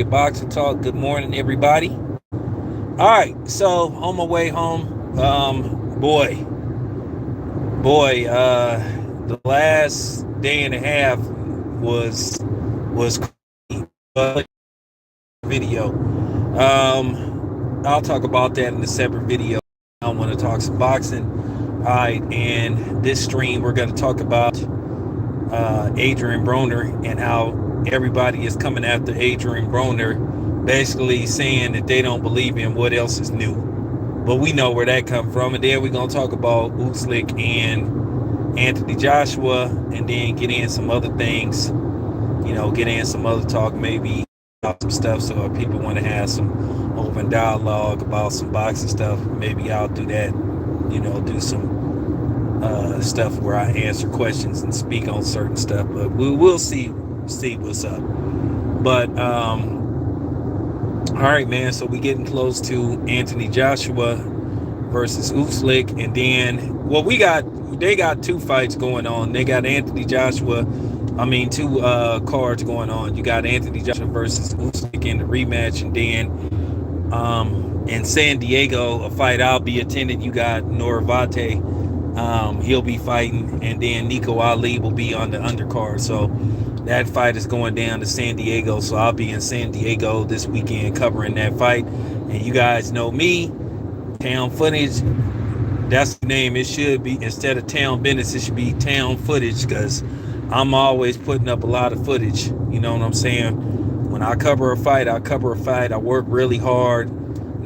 Boxing Talk. Good morning, everybody. All right, so on my way home, the last day and a half was crazy, but video. I'll talk about that in a separate video. I want to talk some boxing. All right, and this stream we're going to talk about Adrian Broner and how everybody is coming after Adrian Broner, basically saying that they don't believe in what else is new. But we know where that come from. And then we're going to talk about Usyk and Anthony Joshua, and then get in some other things, get in some other talk, maybe about some stuff. So if people want to have some open dialogue about some boxing stuff, maybe I'll do that, do some stuff where I answer questions and speak on certain stuff. But we'll see what's up. But all right, man. So we getting close to Anthony Joshua versus Usyk, and then they got two fights going on. They got Anthony Joshua. I mean, two cards going on. You got Anthony Joshua versus Usyk in the rematch, and then in San Diego, a fight I'll be attending. You got Noravate. He'll be fighting, and then Nico Ali will be on the undercard. So that fight is going down to San Diego. So I'll be in San Diego this weekend covering that fight. And you guys know me, Town Footage. That's the name. It should be, instead of Town Business, it should be Town Footage, because I'm always putting up a lot of footage. You know what I'm saying? When I cover a fight, I work really hard,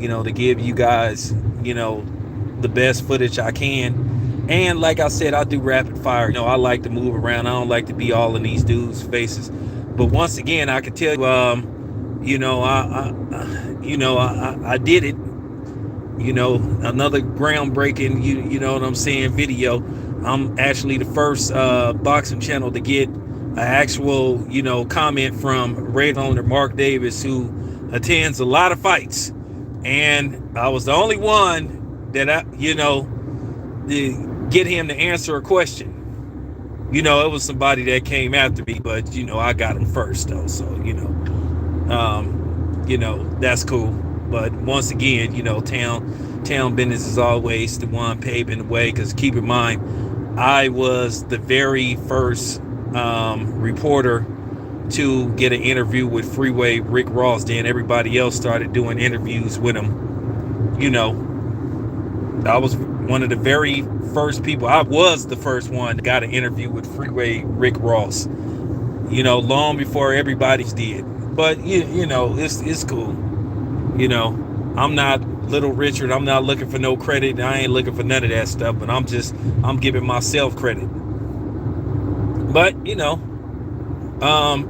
to give you guys, the best footage I can. And like I said, I do rapid fire. I like to move around. I don't like to be all in these dudes' faces. But once again, I can tell you, I did it. Another groundbreaking, you know what I'm saying, video. I'm actually the first boxing channel to get an actual, comment from Red owner Mark Davis, who attends a lot of fights. And I was the only one that get him to answer a question. It was somebody that came after me, but I got him first though. So that's cool. But once again, town business is always the one paving the way. Because keep in mind, I was the very first reporter to get an interview with Freeway Rick Ross. Then everybody else started doing interviews with him. I was one of the very first people. I was the first one that got an interview with Freeway Rick Ross. Long before everybody's did. But it's cool. I'm not Little Richard. I'm not looking for no credit. I ain't looking for none of that stuff. But I'm giving myself credit. But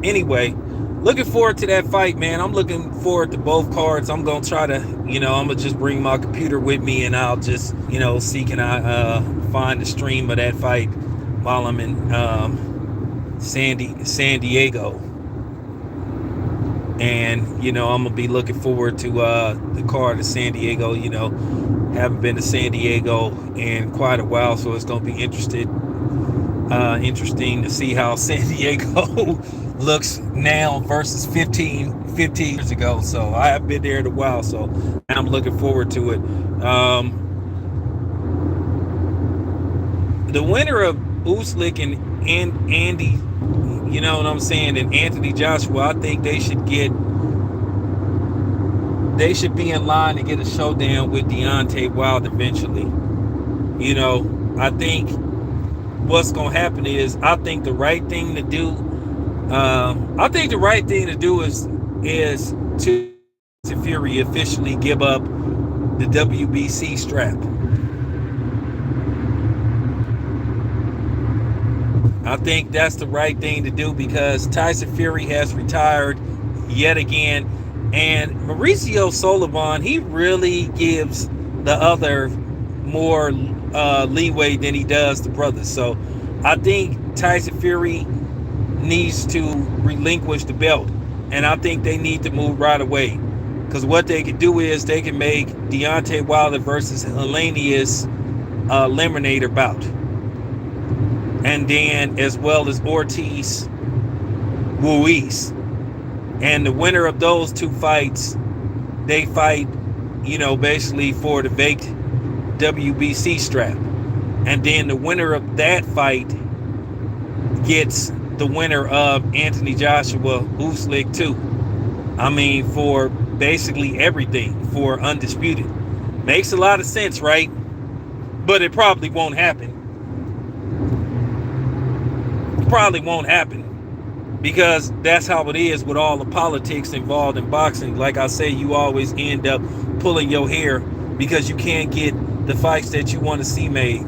anyway, looking forward to that fight, man. I'm looking forward to both cards. I'm gonna try to, I'm gonna just bring my computer with me, and I'll just, see can I find the stream of that fight while I'm in San Diego. And I'm gonna be looking forward to the card of San Diego. Haven't been to San Diego in quite a while, so it's gonna be interesting to see how San Diego looks now versus 15 years ago. So I have been there in a while, so I'm looking forward to it. The winner of Usyk and Andy, you know what I'm saying, and Anthony Joshua, I think they should be in line to get a showdown with Deontay Wilder eventually. I think what's gonna happen is, I think the right thing to do is to Fury officially give up the WBC strap. I think that's the right thing to do, because Tyson Fury has retired yet again, and Mauricio Sullivan, he really gives the other more leeway than he does the brothers. So I think Tyson Fury needs to relinquish the belt, and I think they need to move right away, because what they can do is they can make Deontay Wilder versus Helenius eliminator bout, and then as well as Ortiz Ruiz. And the winner of those two fights, they fight, basically for the vacant WBC strap. And then the winner of that fight gets the winner of Anthony Joshua Usyk too. I mean, for basically everything, for undisputed. Makes a lot of sense, right? But it probably won't happen. Probably won't happen. Because that's how it is with all the politics involved in boxing. Like I say, you always end up pulling your hair because you can't get the fights that you want to see made,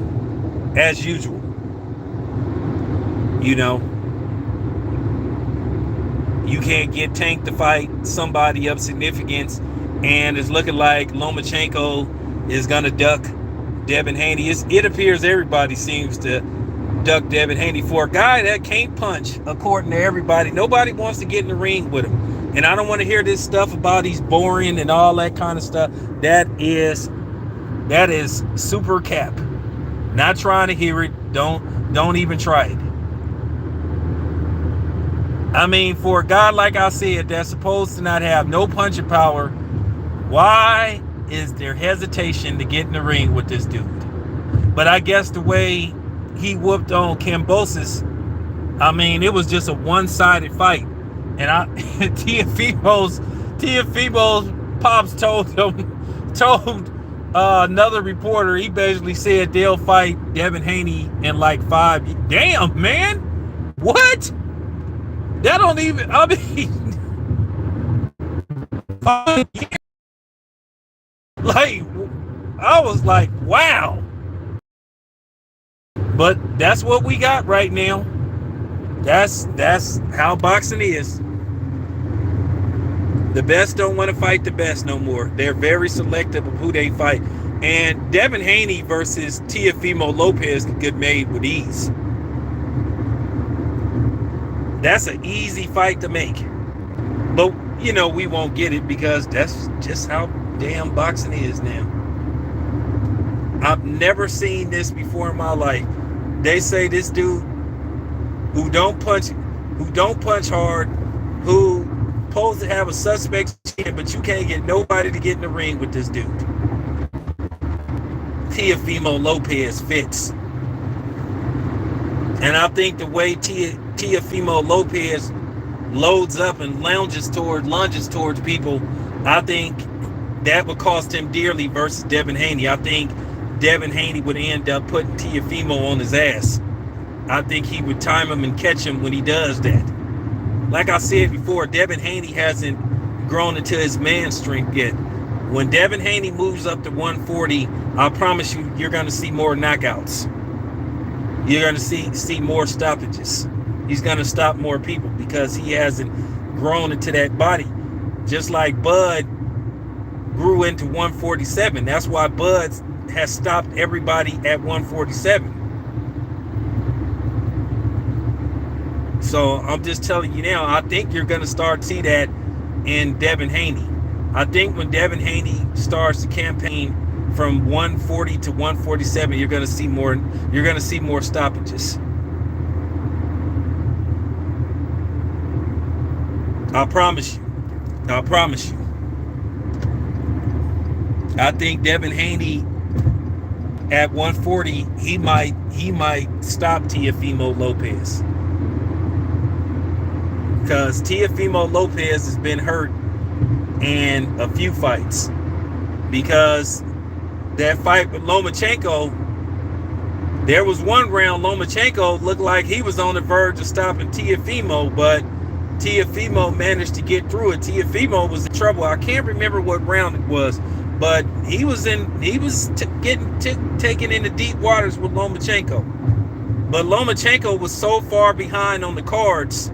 as usual. You can't get Tank to fight somebody of significance, and it's looking like Lomachenko is going to duck Devin Haney. It appears everybody seems to duck Devin Haney for a guy that can't punch, according to everybody. Nobody wants to get in the ring with him. And I don't want to hear this stuff about he's boring and all that kind of stuff. That is super cap. Not trying to hear it. Don't even try it. I mean, for a guy, like I said, that's supposed to not have no punching power, why is there hesitation to get in the ring with this dude? But I guess the way he whooped on Kambosos, I mean, it was just a one-sided fight. And Teofimo's pops told another reporter, he basically said they'll fight Devin Haney in like 5 years. Damn, man. What? That don't even, 5 years. Like, I was like, wow. But that's what we got right now. That's how boxing is. The best don't want to fight the best no more. They're very selective of who they fight. And Devin Haney versus Teofimo Lopez could get made with ease. That's an easy fight to make. But, we won't get it because that's just how damn boxing is now. I've never seen this before in my life. They say this dude who don't punch hard, who supposed to have a suspect chin, but you can't get nobody to get in the ring with this dude. Teofimo Lopez fits. And I think the way Teofimo Lopez loads up and lunges towards people, I think that would cost him dearly versus Devin Haney. I think Devin Haney would end up putting Teofimo on his ass. I think he would time him and catch him when he does that. Like I said before, Devin Haney hasn't grown into his man strength yet. When Devin Haney moves up to 140, I promise you, you're going to see more knockouts. You're going to see more stoppages. He's going to stop more people because he hasn't grown into that body. Just like Bud grew into 147. That's why Bud has stopped everybody at 147. So I'm just telling you now, I think you're going to start to see that in Devin Haney. I think when Devin Haney starts the campaign from 140 to 147, you're going to see more. You're going to see more stoppages. I promise you. I promise you. I think Devin Haney at 140, he might stop Teofimo Lopez. Because Teofimo Lopez has been hurt in a few fights. Because that fight with Lomachenko, there was one round Lomachenko looked like he was on the verge of stopping Teofimo, but Teofimo managed to get through it. Teofimo was in trouble. I can't remember what round it was, but he was getting taken into deep waters with Lomachenko. But Lomachenko was so far behind on the cards,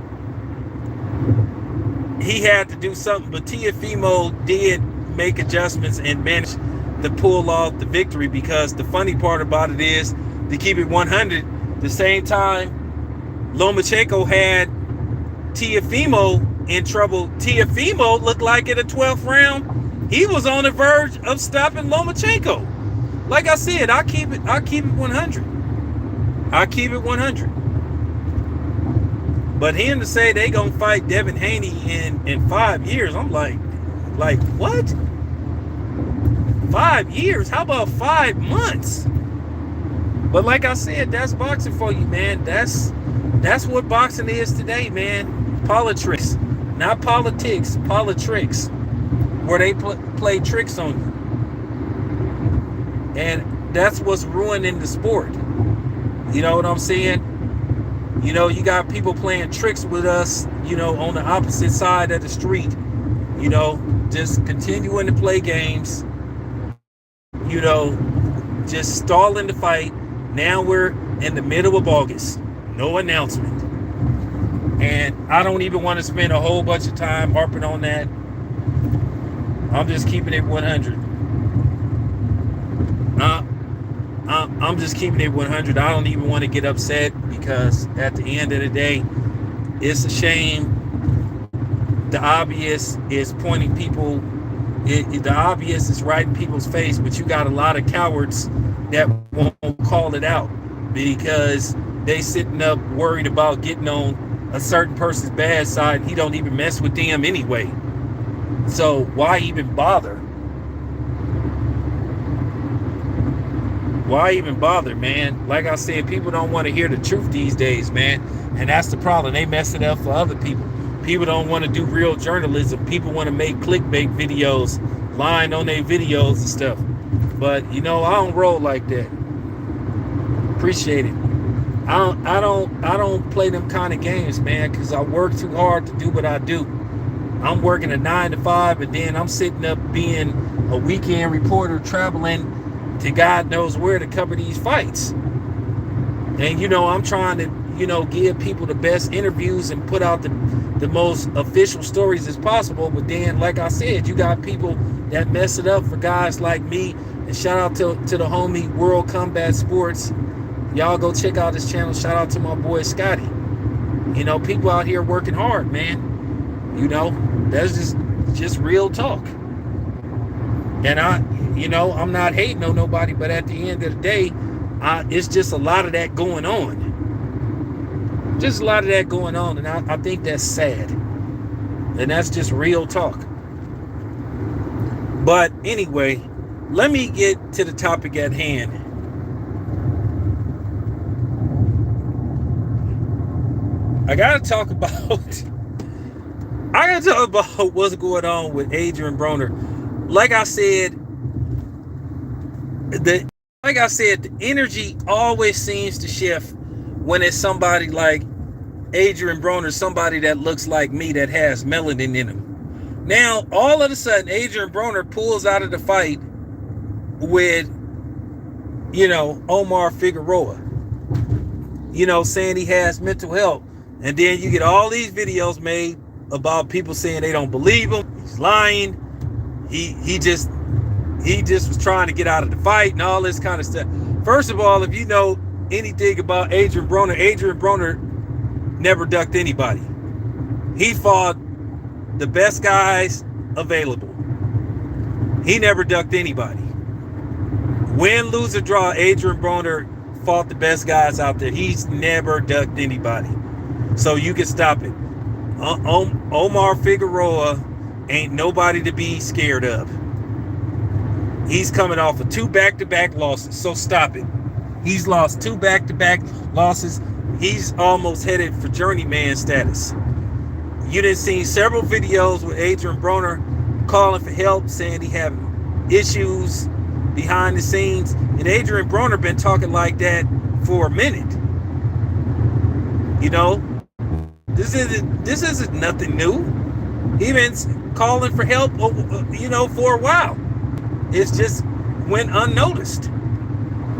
he had to do something. But Teofimo did make adjustments and managed to pull off the victory, because the funny part about it is, to keep it 100, the same time Lomachenko had Teofimo in trouble, Teofimo looked like in the 12th round he was on the verge of stopping Lomachenko. Like I said, I keep it 100. I keep it 100. But him to say they gonna fight Devin Haney in 5 years, I'm like what? 5 years? How about 5 months? But like I said, that's boxing for you, man. That's what boxing is today, man. Politics, not politics, politics, where they play tricks on you, and that's what's ruining the sport. You know what I'm saying? You know, you got people playing tricks with us, you know, on the opposite side of the street, you know, just continuing to play games, you know, just stalling the fight. Now we're in the middle of August, no announcement. And I don't even want to spend a whole bunch of time harping on that. I'm just keeping it 100. I'm just keeping it 100. I don't even want to get upset, because at the end of the day, it's a shame. The obvious is pointing people. The obvious is right in people's face, but you got a lot of cowards that won't call it out because they sitting up worried about getting on a certain person's bad side. He don't even mess with them anyway. So why even bother? Why even bother, man? Like I said, people don't want to hear the truth these days, man. And that's the problem. They mess it up for other people. People don't want to do real journalism. People want to make clickbait videos, lying on their videos and stuff. But, you know, I don't roll like that. Appreciate it. I don't play them kind of games, man, because I work too hard to do what I do. I'm working a 9 to 5, and then I'm sitting up being a weekend reporter traveling to God knows where to cover these fights. And, you know, I'm trying to, you know, give people the best interviews and put out the most official stories as possible. But then, like I said, you got people that mess it up for guys like me. And shout out to the homie World Combat Sports. Y'all go check out his channel. Shout out to my boy Scotty. You know, people out here working hard, man. You know, that's just real talk. And I'm not hating on nobody, but at the end of the day, it's just a lot of that going on. Just a lot of that going on, and I think that's sad. And that's just real talk. But anyway, let me get to the topic at hand. I gotta talk about what's going on with Adrian Broner. Like I said, the energy always seems to shift when it's somebody like Adrian Broner, somebody that looks like me, that has melanin in him. Now, all of a sudden, Adrian Broner pulls out of the fight with, you know, Omar Figueroa, you know, saying he has mental health. And then you get all these videos made about people saying they don't believe him. He's lying. He just was trying to get out of the fight and all this kind of stuff. First of all, if you know anything about Adrian Broner never ducked anybody. He fought the best guys available. He never ducked anybody. Win, lose, or draw, Adrian Broner fought the best guys out there. He's never ducked anybody. So you can stop it. Omar Figueroa ain't nobody to be scared of. He's coming off of 2 back-to-back losses, so stop it. He's lost 2 back-to-back losses. He's almost headed for journeyman status. You done seen several videos with Adrian Broner calling for help, saying he having issues behind the scenes. And Adrian Broner been talking like that for a minute. You know, this isn't nothing new. He been calling for help, you know, for a while. It's just went unnoticed.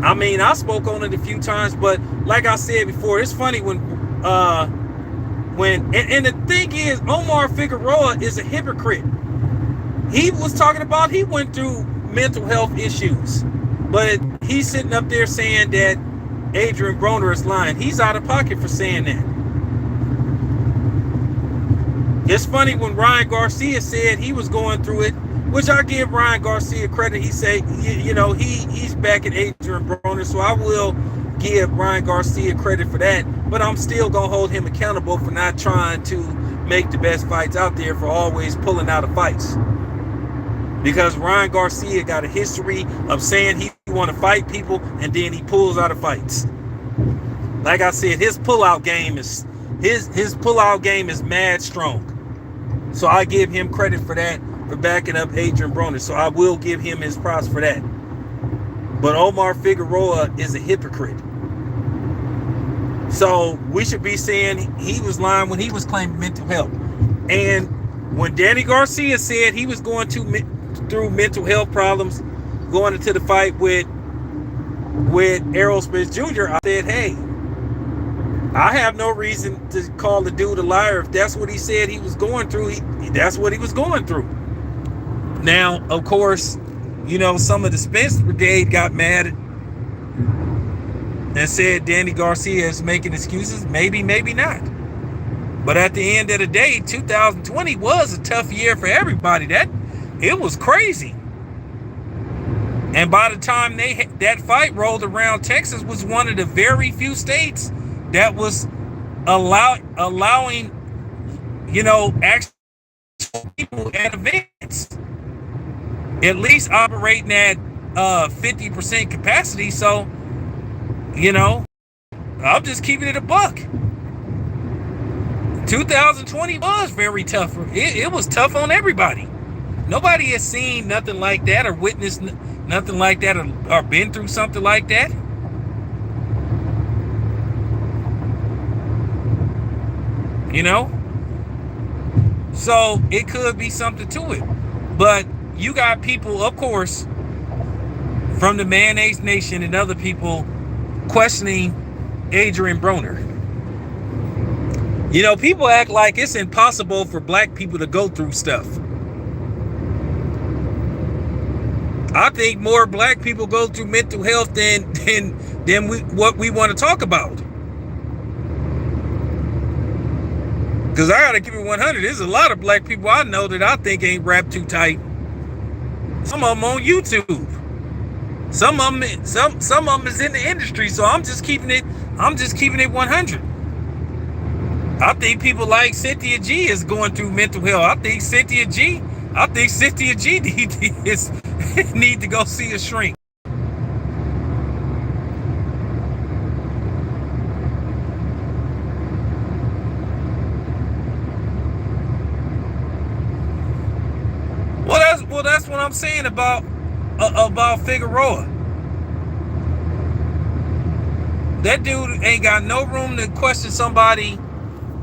I mean, I spoke on it a few times, but like I said before, it's funny when the thing is, Omar Figueroa is a hypocrite. He was talking about he went through mental health issues, but he's sitting up there saying that Adrian Broner is lying. He's out of pocket for saying that. It's funny when Ryan Garcia said he was going through it, which I give Ryan Garcia credit. He said, you know, he's back at Adrian Broner, so I will give Ryan Garcia credit for that, but I'm still gonna hold him accountable for not trying to make the best fights out there, for always pulling out of fights. Because Ryan Garcia got a history of saying he want to fight people and then he pulls out of fights. Like I said, his pullout game is mad strong. So I give him credit for that, for backing up Adrian Broner. So I will give him his props for that. But Omar Figueroa is a hypocrite. So we should be saying he was lying when he was claiming mental health. And when Danny Garcia said he was going through mental health problems going into the fight with Errol Spence Jr., I said, hey, I have no reason to call the dude a liar. If that's what he said he was going through, that's what he was going through. Now, of course, you know, some of the Spence brigade got mad and said Danny Garcia is making excuses. Maybe, maybe not. But at the end of the day, 2020 was a tough year for everybody. It was crazy. And by the time that fight rolled around, Texas was one of the very few states that was allowing, you know, actual people at events, at least operating at 50% capacity. So, you know, I'm just keeping it a buck. 2020 was very tough. It was tough on everybody. Nobody has seen nothing like that or witnessed nothing like that or been through something like that. You know? So it could be something to it. But you got people, of course, from the Mayonnaise Nation and other people questioning Adrian Broner. You know, people act like it's impossible for black people to go through stuff. I think more black people go through mental health than what we want to talk about. Because I gotta keep it 100. There's a lot of black people I know that I think ain't wrapped too tight. Some of them on YouTube. Some of them is in the industry. So I'm just keeping it 100. I think people like Cynthia G is going through mental health. I think Cynthia G need to go see a shrink. Well, that's what I'm saying about Figueroa. That dude ain't got no room to question somebody,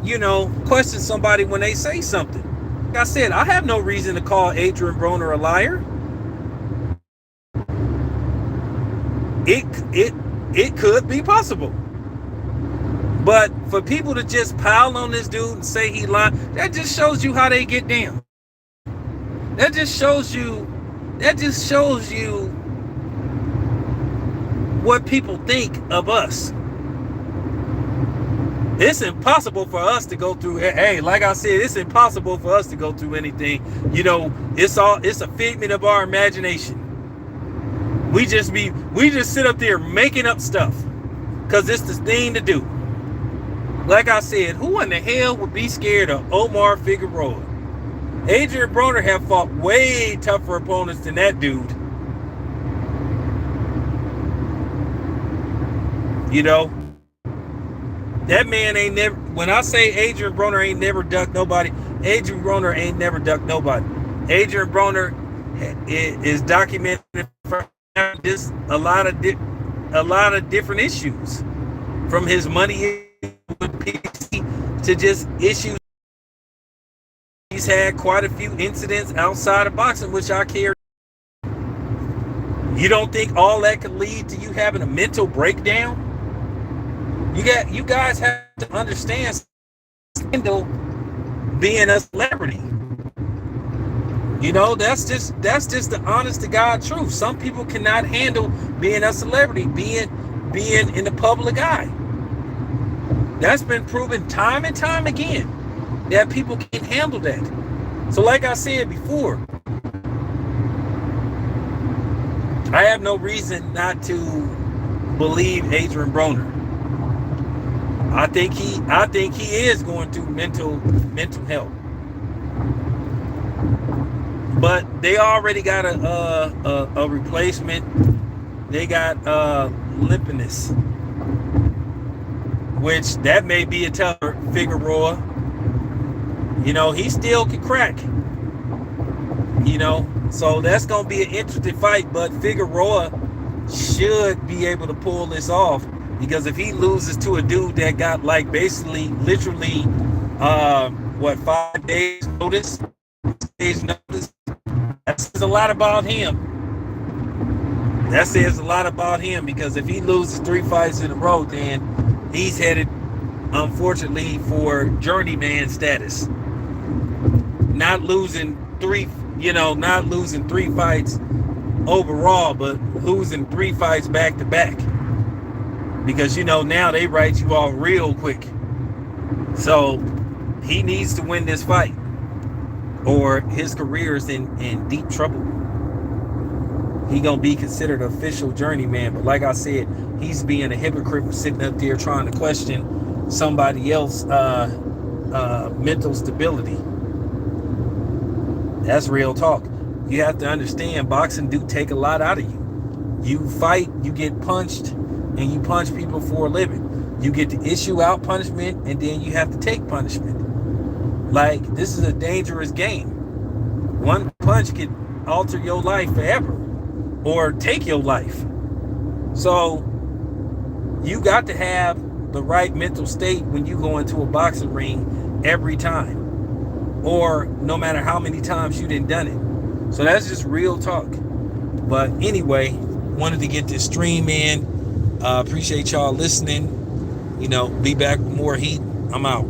you know, when they say something. Like I said, I have no reason to call Adrian Broner a liar. It could be possible. But for people to just pile on this dude and say he lied, that just shows you how they get down. That just shows you what people think of us. It's impossible for us to go through. Hey, like I said, it's impossible for us to go through anything. You know, it's a figment of our imagination. We just sit up there making up stuff because it's the thing to do. Like I said, who in the hell would be scared of Omar Figueroa? Adrian Broner have fought way tougher opponents than that dude. You know, that man ain't never, when I say Adrian Broner ain't never ducked nobody, Adrian Broner ain't never ducked nobody. Adrian Broner is documented for just a lot of different issues, from his money with PC to just issues. He's had quite a few incidents outside of boxing, which I care. You don't think all that could lead to you having a mental breakdown? You guys have to understand, scandal being a celebrity. You know, that's just the honest to God truth. Some people cannot handle being a celebrity, being in the public eye. That's been proven time and time again that people can't handle that. So like I said before, I have no reason not to believe Adrian Broner. I think he is going through mental health. But they already got a replacement. They got Lipinus, which that may be a tougher. Figueroa, he still can crack. So that's gonna be an interesting fight. But Figueroa should be able to pull this off, because if he loses to a dude that got like basically literally 5 days notice, that says a lot about him. That says a lot about him, because if he loses 3 fights in a row, then he's headed, unfortunately, for journeyman status. Not losing three fights overall, but losing 3 fights back to back. Because now they write you off real quick. So he needs to win this fight, or his career is in deep trouble. He gonna be considered an official journeyman. But like I said, he's being a hypocrite for sitting up there trying to question somebody else's mental stability. That's real talk. You have to understand, boxing do take a lot out of you. You fight, you get punched, and you punch people for a living. You get to issue out punishment, and then you have to take punishment. Like, this is a dangerous game. One punch could alter your life forever, or take your life. So you got to have the right mental state when you go into a boxing ring every time, or no matter how many times you done it. So that's just real talk. But anyway, wanted to get this stream in. Appreciate y'all listening. Be back with more heat. I'm out.